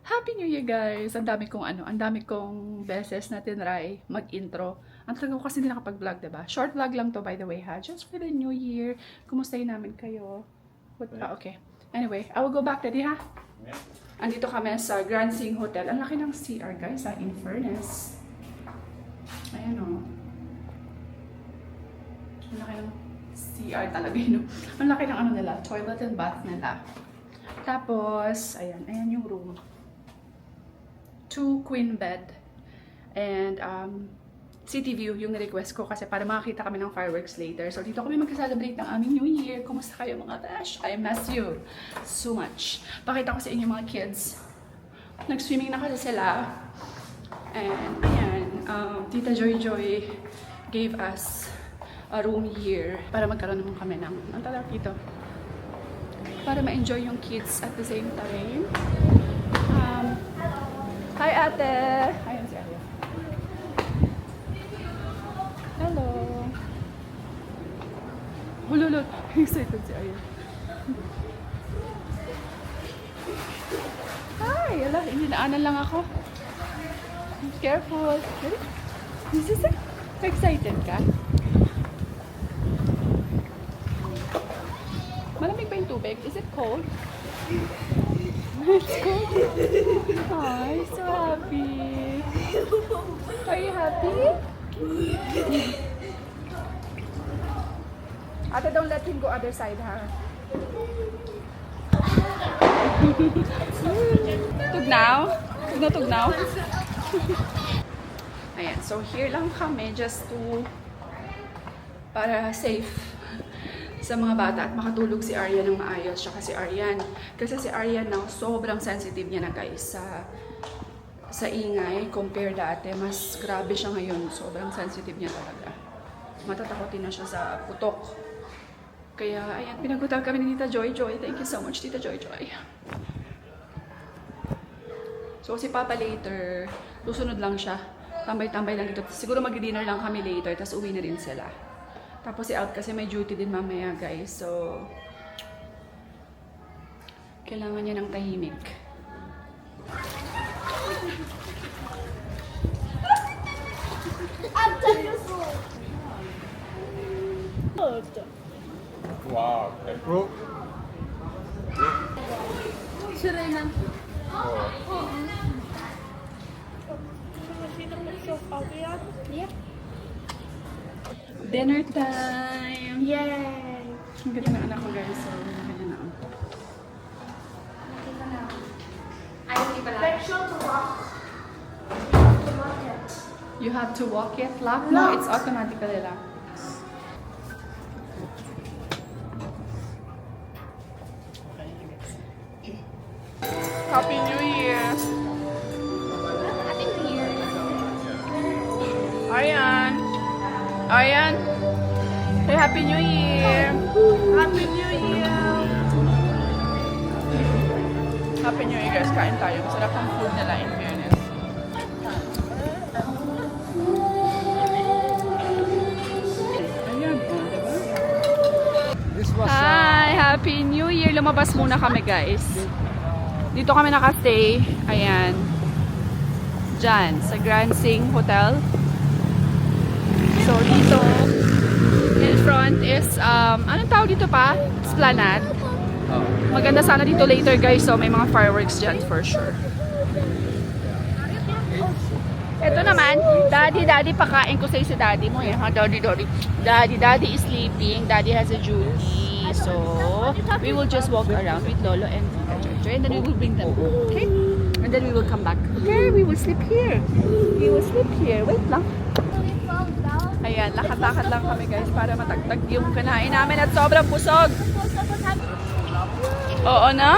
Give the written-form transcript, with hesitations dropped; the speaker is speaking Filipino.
Happy New Year, guys! Ang dami kong beses na tinry mag-intro. Ang tagal ko kasi hindi nakapag-vlog, diba? Short vlog lang to, by the way, ha? Just for the New Year. Kumustahin namin kayo? Okay. Anyway, I will go back, daddy, ha? Andito kami sa Grand Sing Hotel. Ang laki ng CR, guys, ha? In fairness. Ayan, o. Ang laki ng CR talaga, yun. Ang laki ng nila, toilet and bath nila. Tapos, ayan yung room. 2 queen bed. And, city view yung request ko kasi para makakita kami ng fireworks later. So, dito kami mag-celebrate ng aming New Year. Kumusta kayo mga besh? I miss you so much. Pakita ko sa inyo mga kids. Nag-swimming na kasi sila. And, ayan, Tita Joy Joy gave us a room here para magkaroon naman kami ng, ang tawag dito, para ma-enjoy yung kids at the same time. Hi, ate! Ayun si Arya. Hello! Hululot! Excited si Arya. Hi! Ala, hinaanan lang ako. Careful! This is it. Excited ka? Malamig ba yung tubig? Is it cold? It's cold. Ay, so happy. Are you happy? Ate, don't let him go other side, ha? Tugnaw? Tugnaw? Ayan, so here lang kami just to para safe sa mga bata at makatulog si Aryan ng maayos, tsaka si Aryan. Kasi si Aryan now, sobrang sensitive niya na guys sa ingay. Compare dati, mas grabe siya ngayon. Sobrang sensitive niya talaga. Matatakotin na siya sa putok. Kaya, ayan, pinagutag kami ni Tita Joy Joy. Thank you so much, Tita Joy Joy. So, si Papa later, susunod lang siya. Tambay-tambay lang dito. Siguro mag-dinner lang kami later, tapos uwi na rin sila. Tapos si Out kasi may duty din mamaya, guys. So, kailangan niya ng tahimik. Wow, bro. Should I not? Yeah. Dinner time! Yay! Ang ganda ng anak ko, guys. So, ang ganda na. Ayaw ni pala. Special to walk. To walk it. You have to walk it. Lock? No, it's automatically locked. Happy New Year! Happy New Year. Aryan! Aryan! Say Happy New Year! Happy New Year. Happy New Year, guys. Kain tayo. Masarap ang food nila, in fairness. Ayan, diba? This was Hi! Happy New Year! Lumabas muna kami, guys. Dito kami nakastay. Ayan. Diyan, sa Grand Sing Hotel. So, dito, in front is, anong tawag dito pa? Esplanade. Maganda sana dito later, guys. So, may mga fireworks dyan for sure. Ito naman, daddy, pakain ko sa'yo si daddy mo. Eh, ha? Daddy is sleeping. Daddy has a duty. So, we will just walk around with Lolo and Tita Jojo. And then we will bring them home. Okay? And then we will come back. Okay, we will sleep here. We will sleep here. Wait lang. Ayan, lakad-lakad lang kami guys para matagtag yung kinain namin at sobrang busog. Oo na?